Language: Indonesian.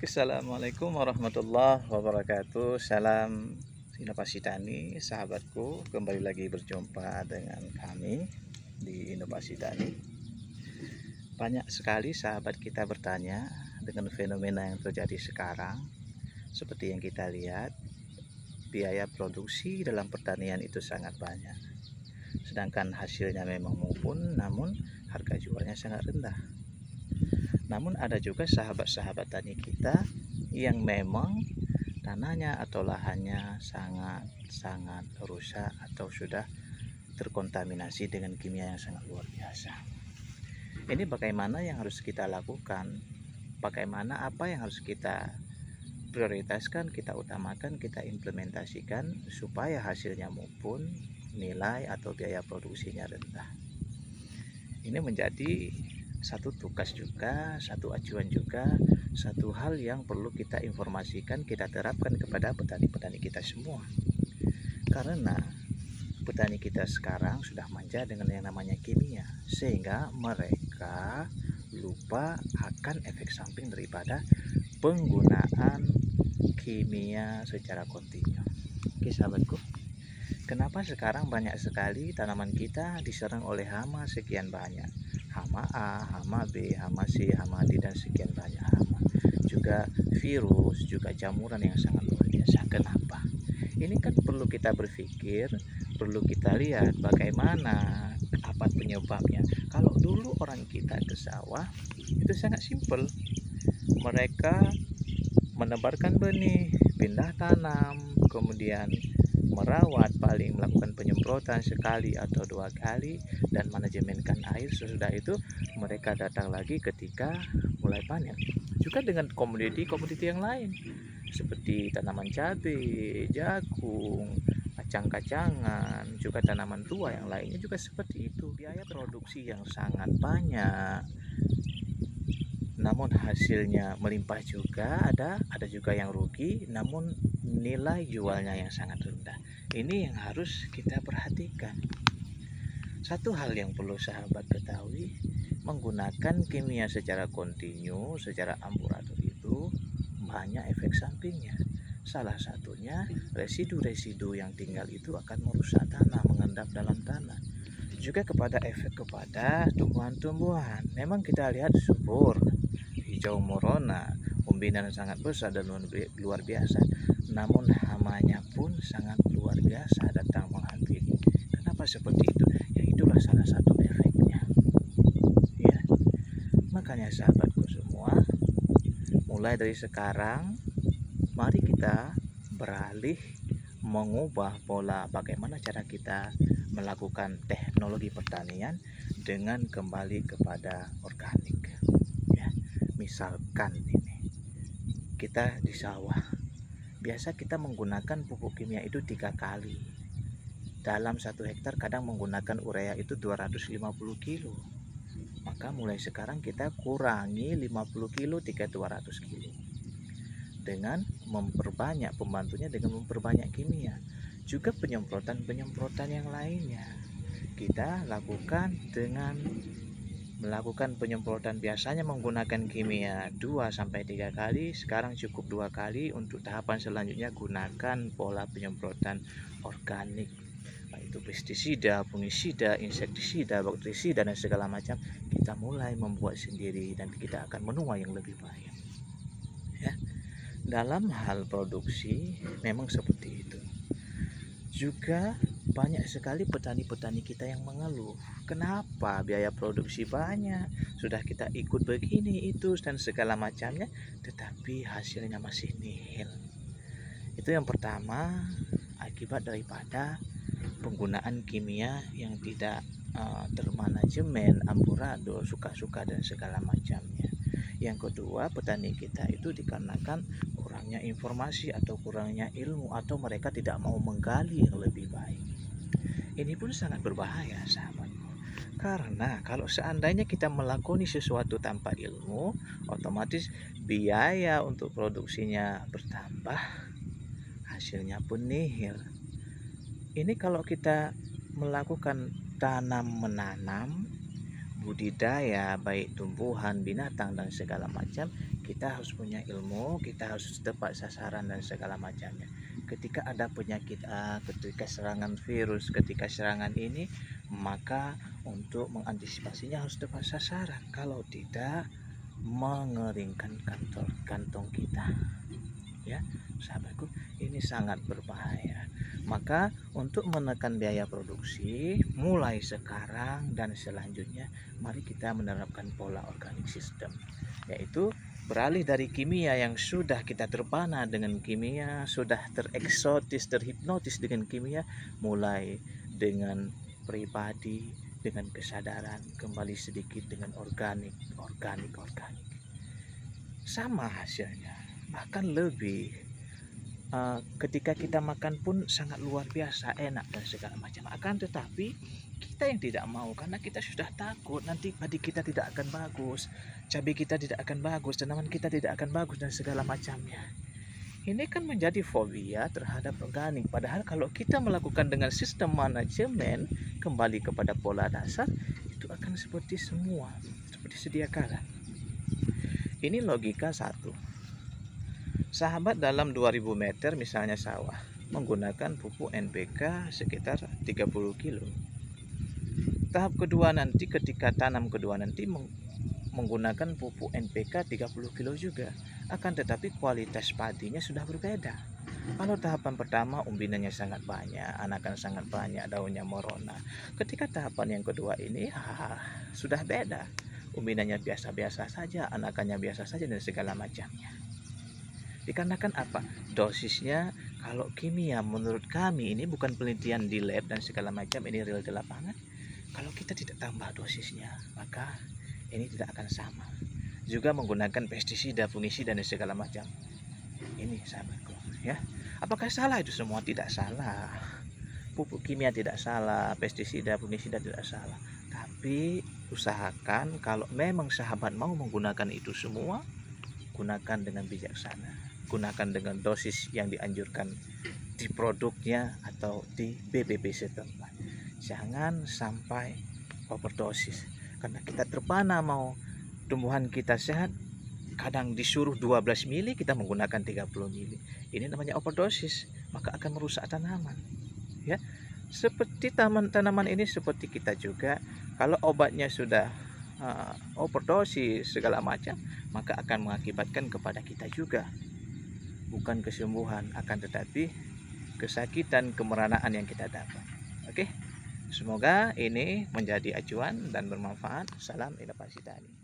Assalamualaikum warahmatullahi wabarakatuh. Salam inovasi tani, sahabatku. Kembali lagi berjumpa dengan kami di Inovasi Tani. Banyak sekali sahabat kita bertanya dengan fenomena yang terjadi sekarang. Seperti yang kita lihat, biaya produksi dalam pertanian itu sangat banyak. Sedangkan hasilnya memang mumpuni, namun harga jualnya sangat rendah. Namun ada juga sahabat-sahabat tani kita yang memang tanahnya atau lahannya sangat rusak atau sudah terkontaminasi dengan kimia yang sangat luar biasa. Ini bagaimana yang harus kita lakukan? Bagaimana apa yang harus kita prioritaskan, kita utamakan, kita implementasikan supaya hasilnya maupun nilai atau biaya produksinya rendah. Ini menjadi satu tugas juga, satu acuan juga, satu hal yang perlu kita informasikan, kita terapkan kepada petani-petani kita semua. Karena petani kita sekarang sudah manja dengan yang namanya kimia, sehingga mereka lupa akan efek samping daripada penggunaan kimia secara kontinu. Oke sahabatku, kenapa sekarang banyak sekali tanaman kita diserang oleh hama sekian banyak? Hama A, hama B, hama C, hama D, dan sekian banyak hama. Juga virus, juga jamuran yang sangat luar biasa. Kenapa? Ini kan perlu kita berpikir, perlu kita lihat bagaimana apa penyebabnya. Kalau dulu orang kita ke sawah, itu sangat simpel. Mereka menebarkan benih, pindah tanam, kemudian merawat, paling melakukan penyemprotan sekali atau 2 kali, dan manajemenkan air. Sesudah itu mereka datang lagi ketika mulai panen. Juga dengan komoditi yang lain seperti tanaman cabai, jagung, kacang-kacangan, juga tanaman tua yang lainnya juga seperti itu. Biaya produksi yang sangat banyak, namun hasilnya melimpah juga, ada juga yang rugi, namun nilai jualnya yang sangat rendah. Ini yang harus kita perhatikan. Satu hal yang perlu sahabat ketahui, menggunakan kimia secara kontinu, secara amburadul itu banyak efek sampingnya. Salah satunya residu-residu yang tinggal itu akan merusak tanah, mengendap dalam tanah. Juga efek kepada tumbuhan-tumbuhan. Memang kita lihat subur, hijau morona, umbinan sangat besar dan luar biasa. Namun hamanya pun sangat luar biasa datang menghampiri. Kenapa seperti itu? Ya itulah salah satu efeknya. Ya, makanya sahabatku semua, mulai dari sekarang, mari kita beralih mengubah pola bagaimana cara kita melakukan teknologi pertanian dengan kembali kepada organik. Ya, misalkan ini kita di sawah, biasa kita menggunakan pupuk kimia itu 3 kali dalam 1 hektar, kadang menggunakan urea itu 250 kilo. Maka mulai sekarang kita kurangi 50 kilo 200 kilo dengan memperbanyak, pembantunya dengan memperbanyak kimia. Juga penyemprotan yang lainnya kita lakukan dengan melakukan penyemprotan. Biasanya menggunakan kimia 2-3 kali, sekarang cukup 2 kali. Untuk tahapan selanjutnya gunakan pola penyemprotan organik, baik itu pestisida, fungisida, insektisida, bakterisida, dan segala macam. Kita mulai membuat sendiri dan kita akan menuai yang lebih baik. Ya, dalam hal produksi memang seperti itu. Juga banyak sekali petani-petani kita yang mengeluh, kenapa biaya produksi banyak, sudah kita ikut begini itu dan segala macamnya, tetapi hasilnya masih nihil. Itu yang pertama, akibat daripada penggunaan kimia yang tidak termanajemen, amburadul, suka-suka dan segala macamnya. Yang kedua, petani kita itu dikarenakan kurangnya informasi atau kurangnya ilmu, atau mereka tidak mau menggali yang lebih baik. Ini pun sangat berbahaya sahabatku, karena kalau seandainya kita melakoni sesuatu tanpa ilmu, otomatis biaya untuk produksinya bertambah, hasilnya pun nihil. Ini kalau kita melakukan tanam menanam, budidaya baik tumbuhan, binatang dan segala macam, kita harus punya ilmu, kita harus tepat sasaran dan segala macamnya. Ketika ada penyakit ketika serangan virus, ketika serangan ini, maka untuk mengantisipasinya harus tepat sasaran. Kalau tidak, mengeringkan kantong kita. Ya, sahabatku, ini sangat berbahaya. Maka untuk menekan biaya produksi mulai sekarang dan selanjutnya, mari kita menerapkan pola organic system, yaitu beralih dari kimia yang sudah kita terpana dengan kimia, sudah tereksotis, terhipnotis dengan kimia, mulai dengan pribadi, dengan kesadaran, kembali sedikit dengan organik. Sama hasilnya, bahkan lebih. Ketika kita makan pun sangat luar biasa enak dan segala macam. Akan tetapi kita yang tidak mau, karena kita sudah takut nanti padi kita tidak akan bagus, cabai kita tidak akan bagus, tanaman kita tidak akan bagus dan segala macamnya. Ini kan menjadi fobia terhadap organik. Padahal kalau kita melakukan dengan sistem manajemen, kembali kepada pola dasar, itu akan seperti semua, seperti sedia kala. Ini logika satu. Sahabat dalam 2000 meter misalnya sawah menggunakan pupuk NPK sekitar 30 kilo. Tahap kedua nanti, ketika tanam kedua nanti menggunakan pupuk NPK 30 kilo juga. Akan tetapi kualitas padinya sudah berbeda. Kalau tahapan pertama umbinannya sangat banyak, anakan sangat banyak, daunnya merona. Ketika tahapan yang kedua ini sudah beda. Umbinannya biasa-biasa saja, anakannya biasa saja dan segala macamnya. Dikarenakan apa? Dosisnya, kalau kimia menurut kami ini bukan penelitian di lab dan segala macam, ini real di lapangan. Kalau kita tidak tambah dosisnya, maka ini tidak akan sama. Juga menggunakan pestisida, fungisida dan segala macam. Ini sahabatku, ya. Apakah salah itu semua? Tidak salah. Pupuk kimia tidak salah, pestisida, fungisida tidak salah. Tapi usahakan kalau memang sahabat mau menggunakan itu semua, gunakan dengan bijaksana. Gunakan dengan dosis yang dianjurkan di produknya atau di BPB setempat. Jangan sampai overdosis, karena kita terpana mau tumbuhan kita sehat, kadang disuruh 12 mili kita menggunakan 30 mili. Ini namanya overdosis, maka akan merusak tanaman. Ya, seperti tanaman ini seperti kita juga, kalau obatnya sudah overdosis segala macam, maka akan mengakibatkan kepada kita juga bukan kesembuhan, akan tetapi kesakitan, kemeranaan yang kita dapat. Oke, semoga ini menjadi acuan dan bermanfaat. Salam inovasi tani.